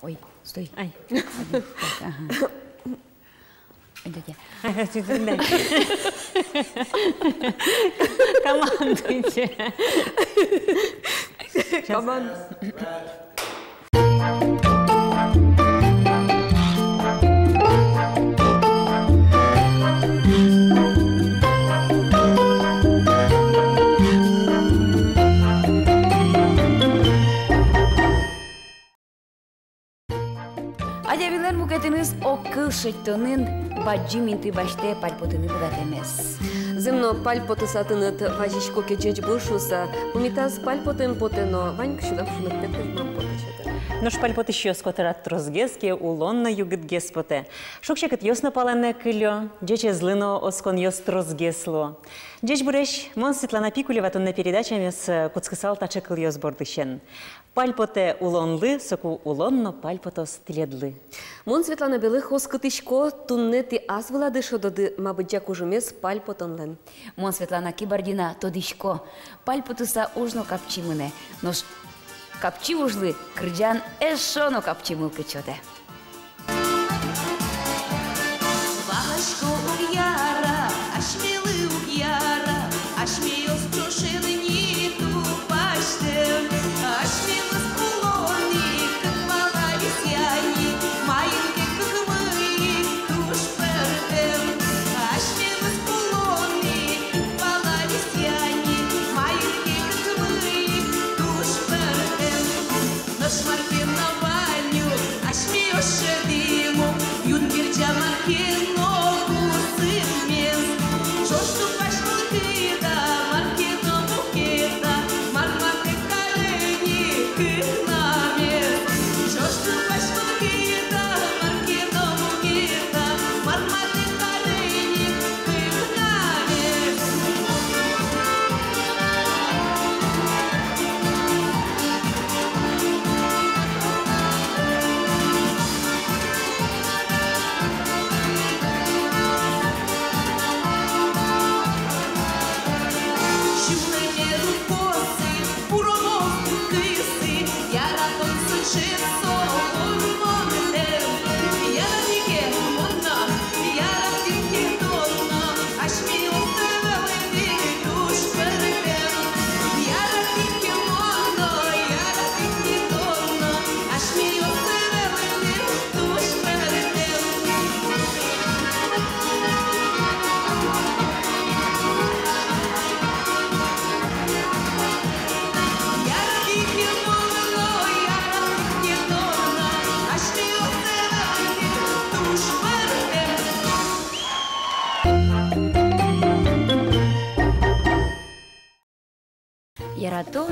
Ой, стой. Ай. Ага. Идете. Командуйте. Команда. Adeviller muketiniz okul şektönün bacciminti başta palpotini budatemez. Земно пальпоты сатынат вазичко кечеч бушуса, умитаз пальпотен потено, ваньк шудам шунак тепеш мампотычата. Нож пальпоты еще скотерат трозгеске, улонна югит геспоте. Шукчакет йосно палене кыльо, дече злыно оскон йос трозгесло. Деч буреш, мон Светлана Пикулева тонне передачами с куцкысал тачекыл йос бордыщен. Пальпоте улонлы, соку улонно пальпотос тиледлы. Мон Светлана Белых оскотышко туннети аз владышо доды мабыджак ужумес пальпотонлен. Мон Светлана Кибардина тодишко пальпотуса ужно капчимыне, нож капчи ужлы крыджан эшоно капчимыл кычоте. Вагашко уяра, ашмелы уяра, ашмеёс чушины ниту паштем, ашмелы скулони, как молодец яни, маленький как мы, душ пердем, ашмелы скулони, как молодец яни, маленький как мы, душ пердем, наш маркин на баню, ашмеёс шедиму, юнгер джамаркин.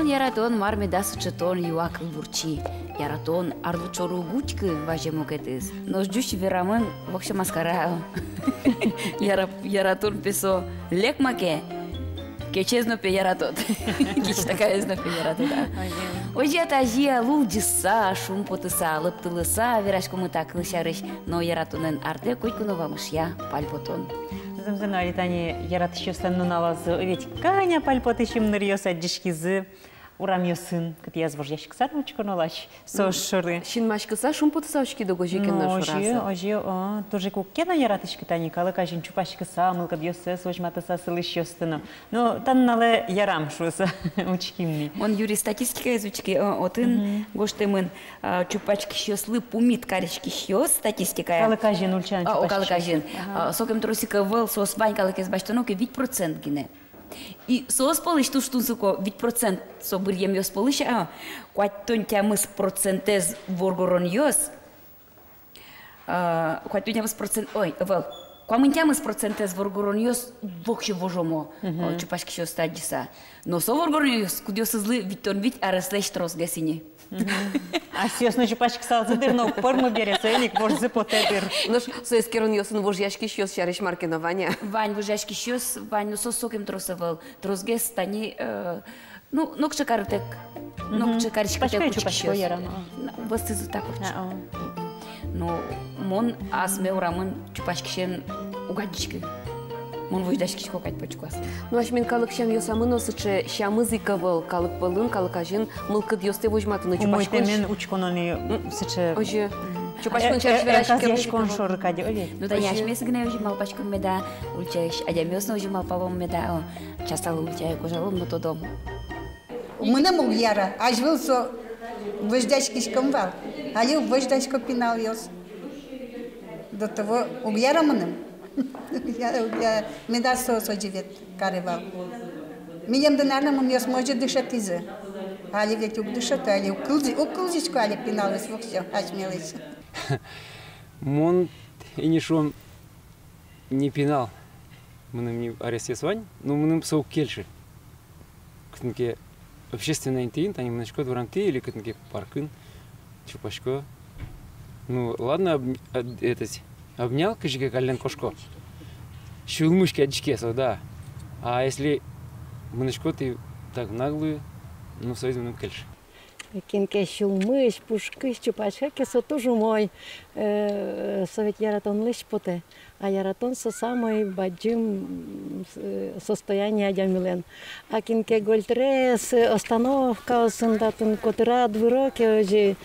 Яратон мармедас чытон юак бурчи. Яратон арлучору гучкы важемукетис. Нож жуш верамын вокше маскара. Яратон песо лекмаке. Кечезно пе яратот. Кич такая зно пе яратот. Ожи атажия лулджиса, шум потыса, лыптылыса, верашко мы так лышарыш, но яратонен арте койкунова мышья пальпотон. Замзана аритани яратышёстан нуналазы, ведь каня пальпотышым нырьёса джишкизы, урамьёсын, кыт язвож яшксан учконолач, сошшыры. Шинмашкыса шум потыса очки дого жекен нашураса. Ожи, тоже куккена яратышкы тани, калыкажин чупашкыса, мылка бьёсы, сожматыса сылышёстыны. Но таннале ярам шуса учкимни. Он юри статистика изучки, отын гоштемын чупачки шёслы, пумит карички шёс статистика. Калыкажин ульчан чупашки. Калыкажин. Сокем тросика выл, сос бань калыкез баштаноке, ведь процент гине. И сос полыш туштунсуко, ведь процент собырьем ёс полыша, куатон тямыс процентез воргорон ёс, куатон тямыс процент, ой, выл, куамын тямыс процентез воргорон ёс, вокше вожомо, чупашки шёс стадиса. Но со воргорон ёс, кудёс злы, ведь тон ведь ареслеш трос гасине. А сёс на чупашки салзыдыр, но форму берет, ценник, может, запотедыр. Нож соескерон ёсын вожьяшки шёс шариш маркинования. Вань вожьяшки шёс, вань, ну со сокем тросовал, тросгес стани, ну, нокча каратек, нокча каричка тек учки шёс. Выстызы так учки. Ну, мон асме урамын чупашки шен угадички. Мон вождашки шкокать почкас. Ну аш мен калык шам ёсамын осычы шамызыка был калык пылын калык ажин мылкыд ёсте вожматыны чупашкон. Мен учконони сычы. Оже. Чупашкон чарш верашки. Яшкон шорыкади овет. Ну да яш месяц гне уже мал пачком меда, ульчаешь, а ямёсно уже мал палом меда, часто ульчаю кожалом, но то дом. Мынам уяра, ажвыл со вождачки шкомвал, али вождачка пинал ёс. До того уяра мынам. Меда со живет каревал. Мием денарна мун ёс може дышать изы. Али ведь дышат, али укылзичку али пиналась во всё, очмелась. Мон и нишон не пинал. Мынам не арестес вань, но мынам соук кельши. Кытынке общественный интин, они множко дворанты или кытынке паркын, чупашко. Ну ладно, этот обнял, каждый колен кошко. Шулмышки очки, да. А если множко ты так наглую, ну союз мынам кельши. Кинке шулмыш, пушкыш, чупашка, кесо тоже мой совет яратон лишь поте, а яратон со самой баджим состояние адямилен. А кинке гольтрес остановка сындатын котыра двуроки уже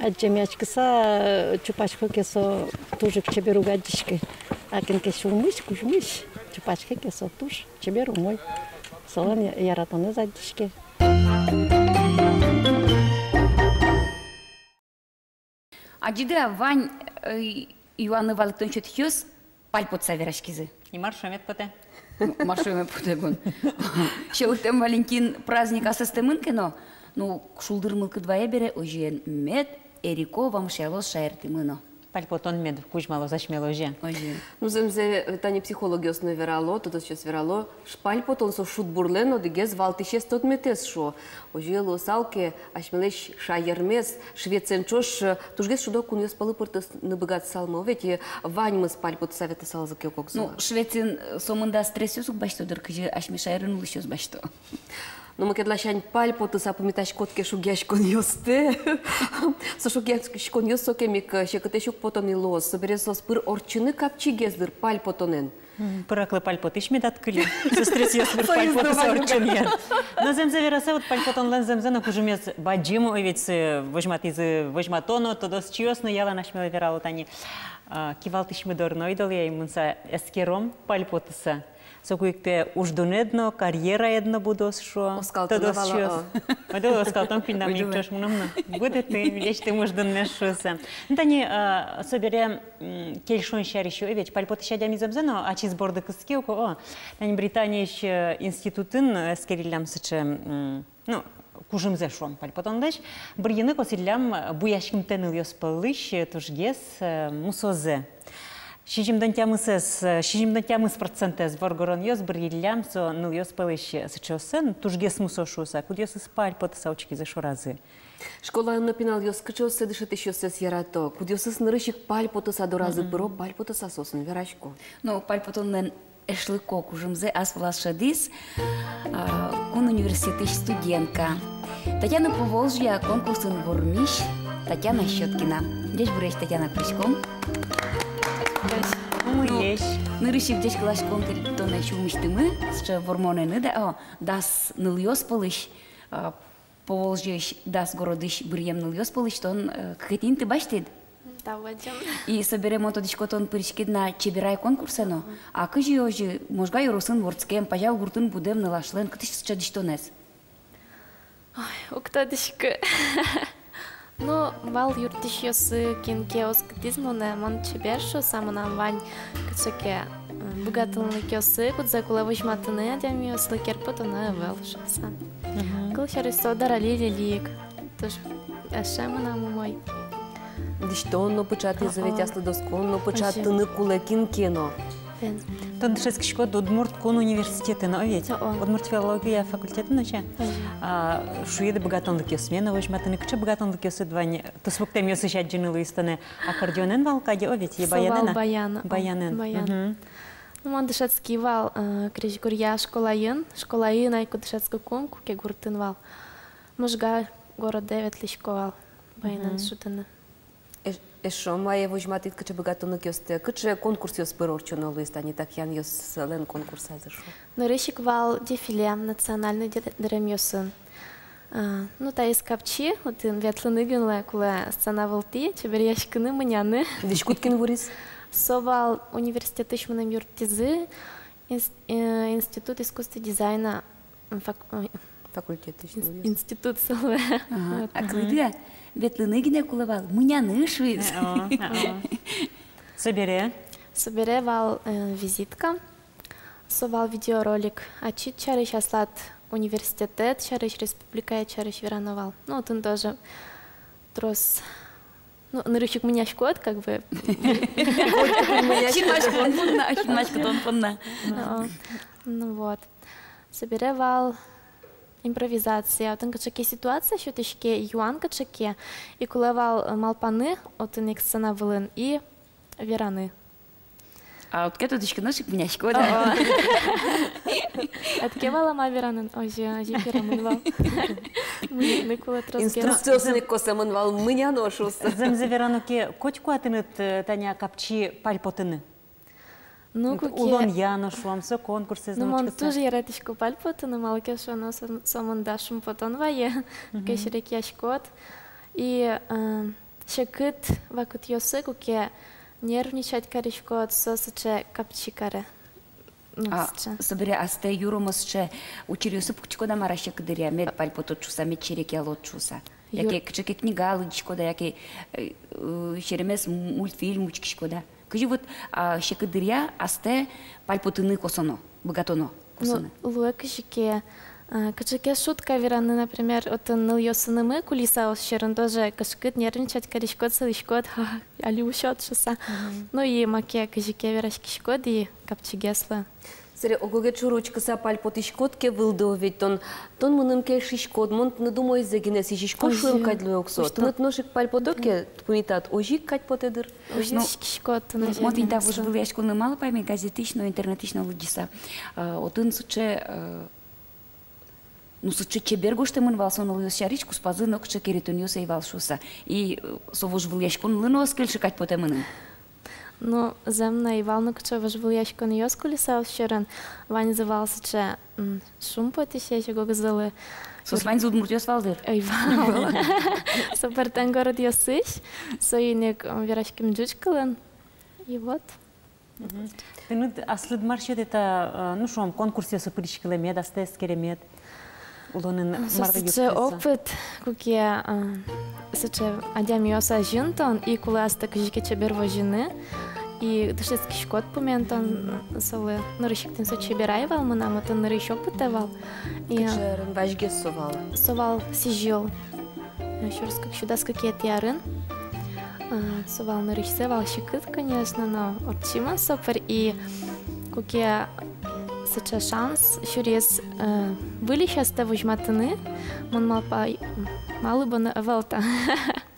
аджемячкаса чупашка кесо тоже к чеберу гадишки. А кинке шулмыш, кушмыш, чупашка кесо туш чеберу мой. Солон яратон задишки. Аджида Вань Иван Валентинович Тхёс пальпотса верашкизы. И маршемет поте. Маршеме потебун. Шелтем Валентин праздник асыстемын кено. Ну шулдырмылкы двое бере ожен мед Эрико вам шелос шаертимыно. Пальпотон мед кужмало зашмело же. Ну земзе тани психологи основе верало, то сейчас верало. Шпальпотон со шутбурлено дегез валтишес тот метес шо. Ожило салке ашмелеш шаермес швеценчош тужгес шудо куньес палыпортас набегат салмо. Ведь вань мы спальпот совета салзаке коксу. Ну швецин сомында стрессюсук башто дыркыжы ашмешайрын лышёс башто. Но мы когда шань пальпоту сапомиташ котке шугяшкон ёсте. Со шугяшкон ёсоке мик шекатешук потони лос. Собересос пыр орчыны капчигездыр пальпотонен. Пыраклы пальпот ишмет открыли. Сестрец ёс пальпот сорчен. Но земзе вераса вот пальпотон лен земзе на кужумец баджиму овец вожмат из вожматоно то дос чиосно яла нашмела верало тани. Кивал тишмедор ноидол я имунса эскером пальпотуса. Сокуикте уждунедно карьера едно будос шо. Оскалтонавала. Мадо оскалтон пиндам никчош мунамна. Будет ты вещь уждунне шоса. Тани собере кельшон шаришо ведь пальпот шадями замзано а чизборды кыскеуко. О, тани Британия институтын эскерилям сыче ну кужымзе шом пальпотондеш. Брияны косиллям буяшким теныл ёспалыш тужгес мусозе. Шижимдан тямыс процентез воргорон ёс бриллям со ныл ёс пылыш сычосын тужгес мусошуса кудёс испаль потасаучки за шуразы. Школа напинал ёс кычосы дышит ещё сес ярато. Кудёсыс нырышик паль потаса доразы пыро паль потаса сосын верашко. Ну пальпотоннен эшлыко кужымзе асвлас шадис кун университет студентка. Татьяна Поволжья конкурсын вормиш Татьяна Щеткина. Здесь буреш Татьяна Крючком. Нырышик здесь клашком тона еще умештимы, что вормонены да, дас ныльёс полыш, Поволжьеш дас городыш брием ныльёс полыш, что он какие-то ты бачтед. Да, вадим. И соберем то дишкотон пырышкид на чебирай конкурсено, а кажи ожи можга юросын ворцкем, пожал гуртын будем налашлен, кытыш чадиштонес. Ой, уктадышка. Ну, вал юртишёсы кинке оскатизмо на мон чебершо самонам вань кыцоке богатылны кёсы кудза кулавыш матыны адями ослыкер потона велшаса. Кылшарысо дарали лик. Тож ашамана мой. Диштонно почати завитясли досконно початыны кулекин кено. Тоншеский шкод Удмурт кон университеты, но ведь Удмурт филология факультета ночи. Шуеды богатонлыки смена возьматыны, кче богатонлыки судвани. То свуктем ёсы шаджины листаны аккордеонен валкаде, о ведь баянена. Баянен. Ну, мон дышецкий вал, крижгурья школаин айку дышецкий конку, ке гуртын вал. Мужга город 9 лишковал, баянен шутыны. Eșo, mai e vojmatit cât ce băgatănăc este, cât ce concurs eu spăr oricionul este, ani так ян eu să len concursează șo. Норищик вал дефиле национальный дремёсын. Ну, та из капчи, вот in ветлыныгынле, куле сцена волти, чеберяшкины мыняны. Deci cât când vuriți? Совал университет ишманым юртизы, институт искусства дизайна, Facultet, ești vuriți. институт СЛВ. А кылды ветлыныгине кулывал, мыняны швиц. Собере. Собере вал визитка, совал видеоролик, а чит чарыш аслат университет, чарыш республика, чарыш верановал. Ну, вот он тоже трос, ну, нырыщик меня шкод, как бы. Ну вот. Собере вал импровизация, вот он качаке ситуация, что тышке юан качаке, и кулевал малпаны, вот он их сцена вылын, и вераны. А от кето дишка ношик меня шкода. Откевала ма веранын, ожи верамынвал. Мыйны кулат разгел. Инструкциозный косамынвал мыня ношусы. Земзе верануке котку атыныт таня капчи пальпотыны. Ну, Улон яно шуамсы конкурсы ну, он знучкасы. тоже яратышко пальпотыны, малке шоно самындашым потон вае, кешерек яшкот. И шекыт вакут йосы, куке нервничать каришкот, сосыче капчикаре. Собере, а сте юромос, че учирюсы пукчикода мараше кадыря, мед пальпоточуса, мед череки алотчуса. Яке кчеке книга алычкода, яке шеремес мультфильм учкишкода. Кажи вот шекадыря, а сте пальпотыны косоно, богатоно косоно. Ну, луэкшике, кчеке шутка вераны, например, от ныльёсынымы кулиса ошерын тоже кашкыт нервничать каришкот, сылышкот, али ушот шуса. Ну и маке кжике верашкишкот и капчигеслы. Сре, огоге чуручка са пальпотишкот ке вылдо, ведь тон мыным ке шишкот, мон не думай за генес и шишкот шуем кать луэксо. Тонет ношик пальпотоке пунитат, ожик кать потедыр. Шишкот на Вот и так уже был я школьный мало пойми газетично, интернетично лудиса. Отын суче ну суче чеберго что мын валсон луёс шаричку спазы но кче керитониоса и валшуса. И совож был я школьный лыно скельши кать потемыным. Ну, земна и вална кче вожвыл яшкон йос кулиса ошерын, вань завался че шум потише, че го газалы. Сос вань зуд муртёс валдыр. Ой, вал. Сопертен город йосыш, союник верашким джучкалын. И вот. Тынут аслыд маршет это, ну шуам конкурсе сопырышкылы мед, астес керемет. Улонын марда Соче опыт, куке соче адям йоса жинтон, и куласта кжике чеберво жины, и дышецкий шкот поментон солы нырыщиктен соче берайвал, мынам это нырыщок пытевал. И Кчерын важге совал. совал сижил. Еще раз как сюда скакет ярын. Совал нырыщсе, вал щекыт, конечно, но отчима сопер, и куке соче шанс, щурез были сейчас того жматыны, мон малы бы велта.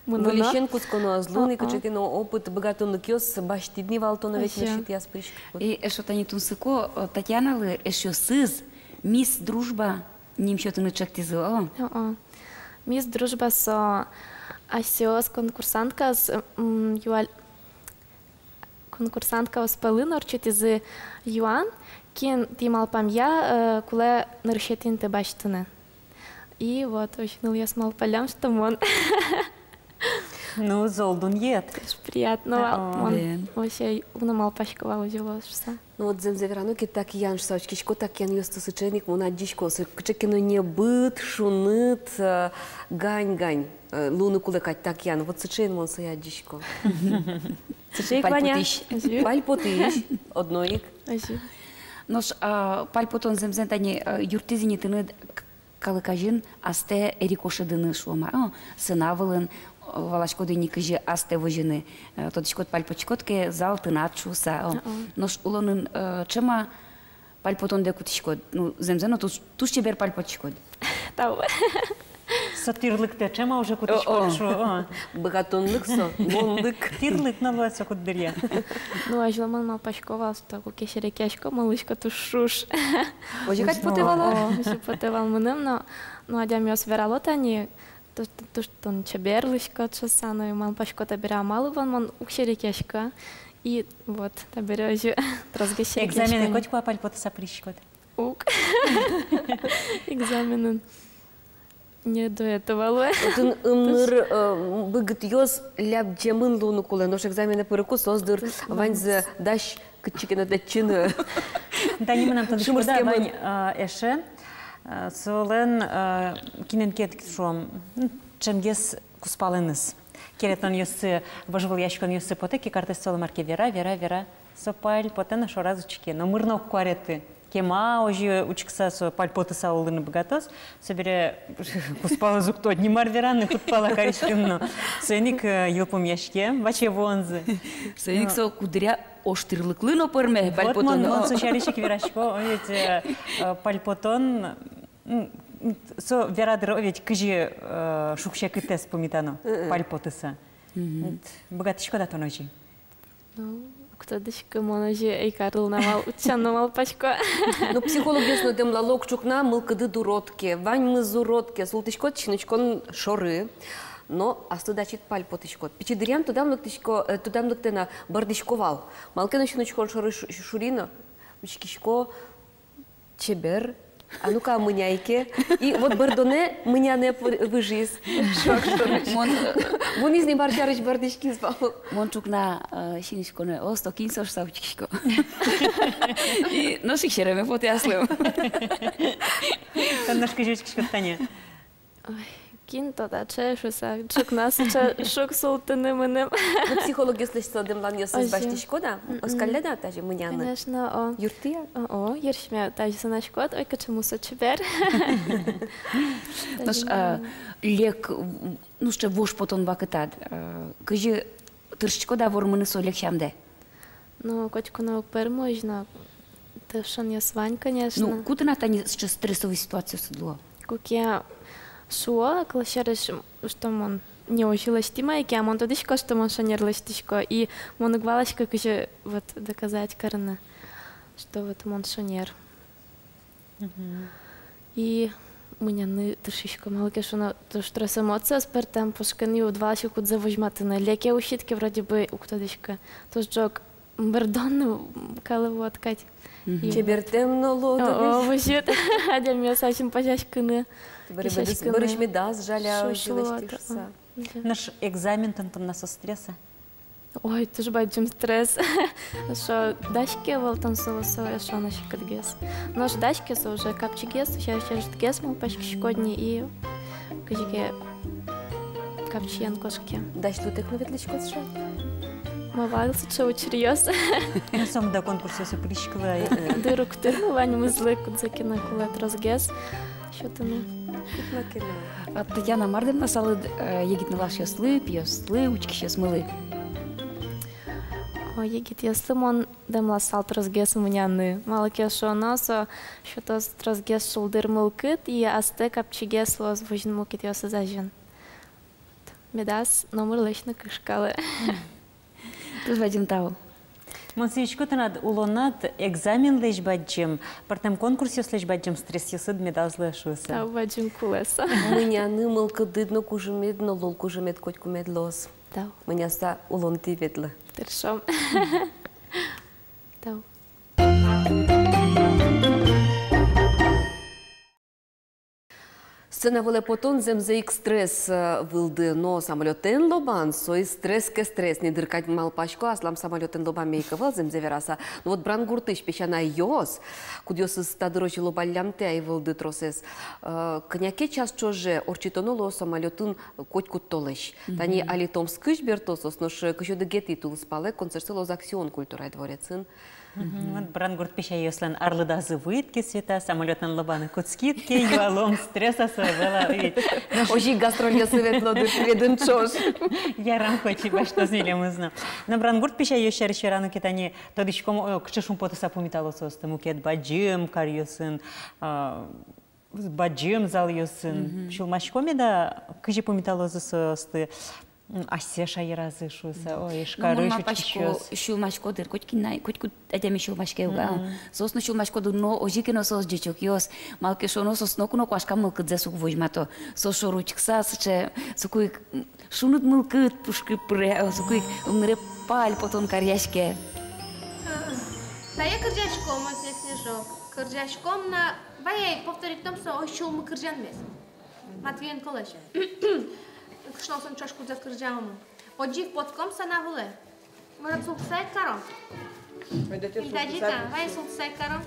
Вылещен кусконо азлуны, кчеке но опыт богатонок йос, баштидни валтона ведь ношит я спришк. И что-то не тунсыко, Татьяна лы, еще сыз, мисс дружба, ним что-то не чактизо. Мисс дружба со асиос конкурсантка с юаль конкурсантка с пылын орчут из юан, кин тимал памья, куле нарушетин те баштыны. И вот, очень я смал полям, что он. Ну, золдун ед. Приятно, он вообще унамал пашковал ужилошься. Ну вот земзе верануки так ян шсавчкишко так ян йос тысячник мунадишко, кчеке но не быт, шуныт, гань. Луну кулекать так ян, вот сычен мон саядишко. Пальпотиш, одноик. Нож пальпотон земзентани юртизини тыны калыкажин асте эрикошедыны шуама. Сынавылын валашкоды никыжи асте вожины. Тодишкот пальпочкотке зал тынат шуса. Нож улонын чема пальпотон декутишкот. Ну земзено туш чебер пальпочкот. Тау. Сатирлыкте чема уже кутишкот шо. Богатонлык со, мондык. Тирлык налуется кут дырья. Ну, а жламан мал пашковал, что кукешере кешко, малышка тушуш. Ожикать потевала? Ожи потевал мыным, но адям йос вералот они то, что он чаберлышка, часано, и ман пашко табера мало, вон укшерекешка. И вот, табережу трозгешерекешка. Экзамены хоть куапаль потыса прищикот? Ук. Экзамены. Не до этого. Тун умныр быгыт ёз ляп джемын луну кулы. Нож экзамены пырыку создыр ваньзы даш кычыкена датчыны. Да не нам тон шурда вань эше. Солен кинен кет шом чемгес куспалыныз. Керетон ёсы божвол ящикон ёсы потеки карты солы марке вера сопаль потена шоразучки. Но мырно куареты. Кема ожи учкса со пальпотыса улыны богатос, собере куспала зукто не марвераны кутпала каришкинно. Сеник елпом яшке, баче вонзы. Сеник со кудря оштырлыклыно пырме пальпотон. Вот он сочаришек верашко, ведь пальпотон со верадро ведь кыжи шукшек и тест помитано пальпотыса. Богатышко да то ночи. Кто дышка моножи эй Карл намал учаномал пачко. Ну психолог ясно демла локчукна мылкыды дуротке, вань мызуротке, султышкот чиночкон шоры. Но астудачит пальпотышкот. Пичидырян тудам лыктена бардышковал. Малкена чиночкон шоры шурина, учкишко чебер. А ну-ка, мыняйке. И вот бардоне мыняне выжиз. Вон из ней барчарыч бардышки звал. Мончукна шинишконе осто кинсош савчишко. И носик шереме потяслым. Там наш кыжучкишко тане. Кин тогда чешуса, чук нас шук султаны мыным. Ну психолог если что демлан ёсыз баштышко да, оскалледа таже мыняны. Конечно, Юртия? Ершме таже санашкот, ой качему сочебер. Наш лек, ну что вош потом бакатад. Кыжи тыршчко да вормыны со лекшамде. Ну, котику на упер можно. Тышан я свань, конечно. Ну, куда на тани сейчас стрессовую ситуацию судло? Куки шуа, клашереш, что он не ужилась тима, и кем он тудышко, что он шанерлась тышко, и он угвалась, как еще вот доказать карна, что вот он шанер. И меня не тышишко малке, что на то стресс эмоция спертам, пускай удвалась, куда завожматы на леке ушитки вроде бы у ктодышко, то джок бардон калыву откать. Чебер темно лодо. О, выжит, адя меня совсем пожашканы. Барыш медаз жаля жилась. Наш экзамен там нас стресса. Ой, ты же бачим стресс. Что дашки вол там соусо, что наши кадгес. Наш дашки со уже капчигес, сейчас гес мы почти шкодни и кажеке капчиен кошки. Даш тут их ветличко сшать. Мавался, что учерьез. На самом до конкурса все пришкла. Дырок тырну вань мызлы кудзакина кулет разгес. Что ты ну? Татьяна Мардем насалы егитны ваш яслы, пьеслы, учки ясмылы. Ой, егит яслым он демла салт разгес мыняны. Мало кешо носо, что то разгес шулдыр мылкыт, и асте капчигес лоз вожин мукит ясы зажен. Медас номер лычны кышкалы. Туз Вадим Тау. Монсечко над улонат экзамен лечь баджем, партем конкурсе лечь баджем стресс ясыд медаз лешуса. Тау Вадим кулеса. Мыняны мылкыдыдно кужемедно лол кужемед котку медлос. Тау. Мыняса улон ты ветлы. Тершом. Тау. Сцена воле потон земзеик стресс вылды, но самолетен лобан, сой стресс ке стресс, не дыркать мал пачко, аслам самолетен лобан мейка выл земзе вераса. Но вот брангуртыш пещана йос, кудёс стадырочи лобалямте ай вылды тросес. Коняке час чоже орчитоноло самолетын котькут толыш. Тани али томскыш бертосос, но ш кышёды гети тул спале концертсылоз акцион культурай дворецын. Вот брангурт пища яслен арлыда зывытки света, самолетен лобаны куцкитки, юалом стресса своевела. Ожи гастролья светло дыркреден чош. Я рам хочу, что зеле мы знаем. На брангурт пища еще рану китани, тодичком кчешум потоса помиталосос, тому кет баджим карьюсын, баджим зал юсын. Шулмашкоме да кчи помиталосос ты. Асе шайразы шуса, ой, шкары шуччос. Шулмашко дыр, коть адеми шулмашке уга. Сосно шулмашко дыр, но ожикено сос джечок йос, малке шоно сос нокуно квашка мылкыдзе сук вожмато. Сос шоручкса, сыче, сукуик шунут мылкыд пушкы пре, сукуик умнре паль потом карьяшке. Да я кырджашком, если снежок. Кырджашком на... Вай, повторить том, что ой шул мы кырджан мес. Матвиен колеш. Кшнал сон чашку за кырджамы. Оджив подком санавуле. Может сулсай каром. Дадита, вай сулсай каром.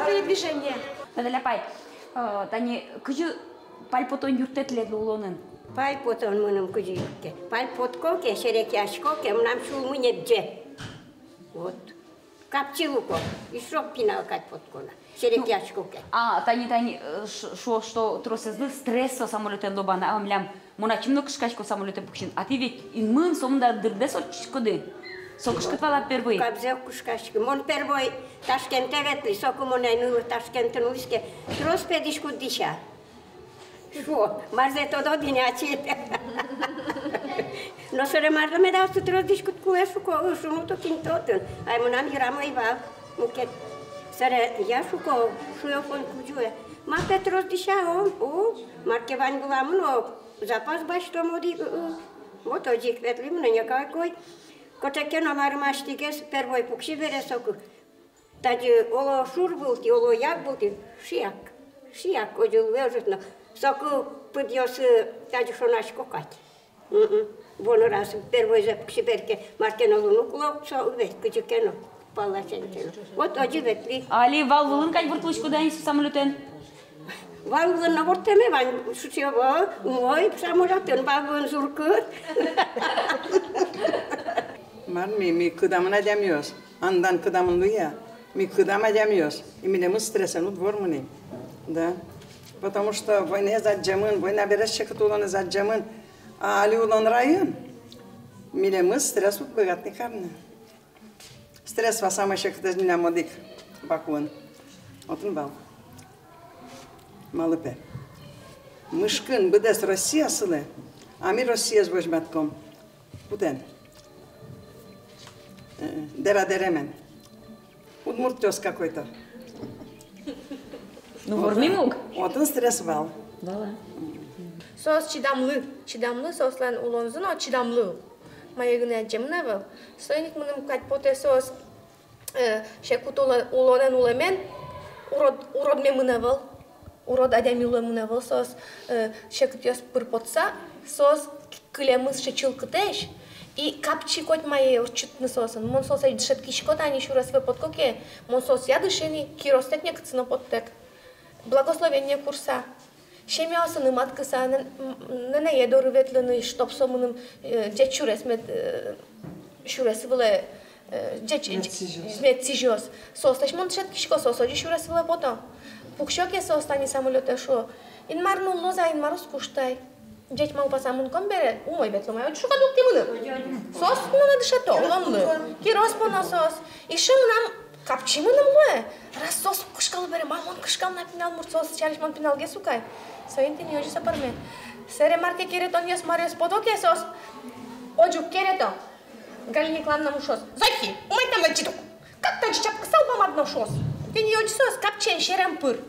Передвижение. Падаляпай, тани кыжы пальпотон юртетледи улонын. Пальпотон мыным кыжы юрте. Пальпотко шерек яшко мнам шул мынедже. Вот. Капчилуко. И шок пинал кальпоткона. Шерек яшко. Тани, что тросезды стресс самолетен добана, амлям, моначимно кышкашко самолетен пукшин. А ты ведь инмын сомда дырдес очкоды. Сокушкат вала первый. Кабзел кушкашки. Мон первый Ташкент ветли, соку монайну Ташкент нуиске. Троспедишку диша. Шо, марзе тодо динячи. Но сре марзе ме дал сутро дишку куешу ко шунуто кинтотен. Ай монам грамо ива. Муке сре я шуко шуёфон куджуе. Ма Петрос диша о, марке вань гуламно. Запас башто моди. Вот одик ветли мне никакой. Котеке номер маштигес первой пукши бере соку. Тади оло шур булти, оло як булти, шияк, одил вежутно. Соку подьос тади шонаш кокать. Вон раз первой же пукши берке маркено луну клоп со вет кучекено палачентено. Вот оди ветли. Али валвулын кай выртлышку да инсу самолетен. Валвулын на вортеме ван шучево, мой самолетен валвулын зуркут. Mi kıdamına demiyoruz. Andan kıdamın ya. Mi kıdama demiyoruz. И меня мы стрессанут ворманы. Да. Потому что война за джамын, война берешься катуланы за джамын. А али улан район. Меня мы стрессут богатный карны. Стресс вас самый еще когда меня модик бакун. Вот он был. Малыпе. Мышкин бедес Россия сылы. А ми Россия с божматком. Буден. Деремен. Удмуртёс какой-то. Ну, вормимук. Вот он стрессовал. Да. Сос чидамлы сослан улонзын, о чидамлы. Маягын әджемневел. Сойник мыным катпоте сос шекут улонен улемен, урод мемневел, урод адеми улемневел, сос шекут ёс пырпотса, сос кылемыз шечилкытеш. И капчи кот моей урчитны сосын. Мон сос ай дышет кишкот, они еще раз выпоткоке. Мон сос я дышени, киростет не кцно поттек. Благословение курса. Шемясыны маткаса, не едоры ветлены, чтоб сомыным дед шурес мед шурес выле дед мед сижос. Сос таш мон дышет кишко сос, оди шурес выле потом. Пукшоке сос тани самолете шо. Инмар нуллоза, инмар скуштай. Дед мау пасамун комбере, умой ветломай, от шука дукти мыны. Сос мыны дышето, уламлы. Кирос поно сос. И шим нам капчи мыным луэ. Раз сос кышкалы бере, мамон кышкал на пинал мур сос, чалиш мон пинал гесукай. Соинти не ожи сапарме. Сере марке керетон яс мариос подоке сос. Оджук керето. Галине клан нам ушос. Зайти, умай там лечиток. Как таджи чапка салбам одно шос. Ти не ожи сос, капчен шерем пыр.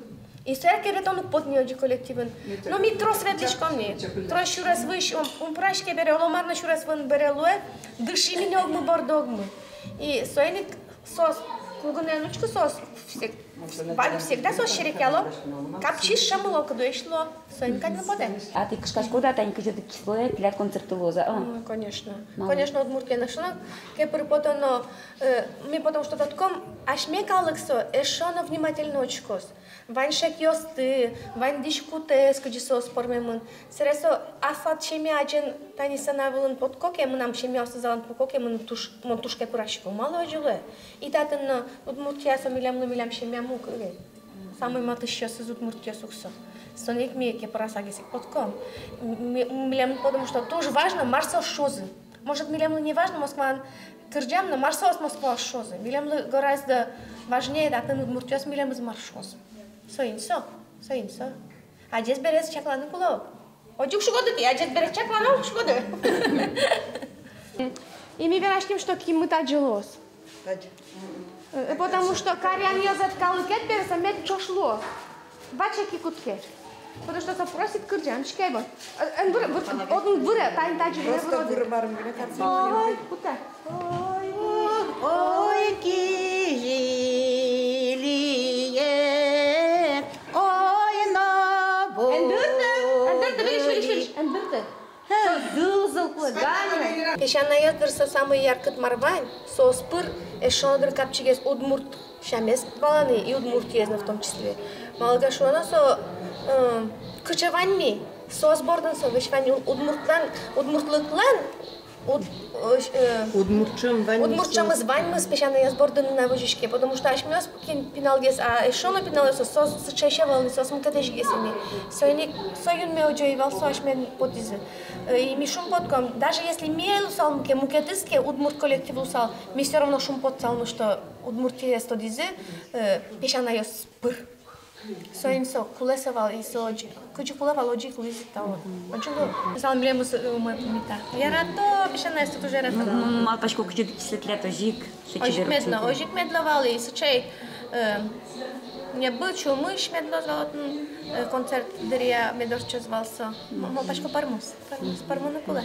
И сэр керетону под не ожи коллективен. Но ми трос ветлишком не. Трос шурес выш, прашке бере, оломарна шурес вон бере луе. Дыши ми огмы бордогмы. И соиник сос. Кугуне нучку сос. Всегда сос шерекяло. Капчиш шамыло, каду ешло. Соин кань нападе. А ты кашкашкода, тань кажет кислое, для концертулоза. Конечно. Конечно, Удмуртия нашла. Ке припотано, ми потом что-то таком, аж мне калексо, эшоно внимательно очкос. Вань шек йосты, вань дишкуте, скажи сос пормемын. Сересо, афат шеми аджен, тани санавылын под коке, мы нам шеми остазалан по коке, мы тушке пурашико. Мало ожиле. И татын, удмуртияса милям шемяму кыле. Самый матыщасы удмуртия сукса. Сонек меке парасагисик подком. Милям, потому что тоже важно марсо шозы. Может, милям не важно Москва, кырджам, но марсо с Москва шозы. Милям гораздо важнее, да, ты удмуртияс милям из маршоз. Соинсо. А здесь берется чакланы кулок. Оджук шугоды ты, а здесь берется чакланы шугоды. И мы верашним, что ким мы таджелос. Потому что карян ёзет калыкет берется мед чошло. Бачаки куткет. Потому что просит кырджам, шкайбо. Он выре, тайн таджи выре. Просто выре барым гіне тарсы. Ой, кута. Ой, кижилие, ой, набо. Эндырды, вериш. Эндырды. Зыл кулыгань. Пешанная ёздырса самый яркий марвань, соспыр, эшонадыр капчигес удмурт шамес баланы и удмуртиезна в том числе. Малгашуана со кычаваньми, со сбордан со вышвань удмуртлыклан, удмуртчам из ваньмы спешанная сбордан на выжишке, потому что ашмёс пиналгес, а эшона пиналгес со чайшавалны, со смкатешгесени. Союн меоджоивал со ашмен подизы. И ми шумпотком, даже если миелусал мукетыске удмурт коллектив усал, ми все равно шумпотцал, что удмуртия стодизы, пешанная спыр. Соинсо кулесавал и соджи. Кучу кулавал оджи кулизитал. Очень добро. Сал милемус мита. Я рато, пешанная стот уже рато. Малпачку кучу 10 лет ожиг. Ожиг медловал и сочей. Мне был чумыш медловал концерт, где я медорчо звался. Малпачку пармус на куле.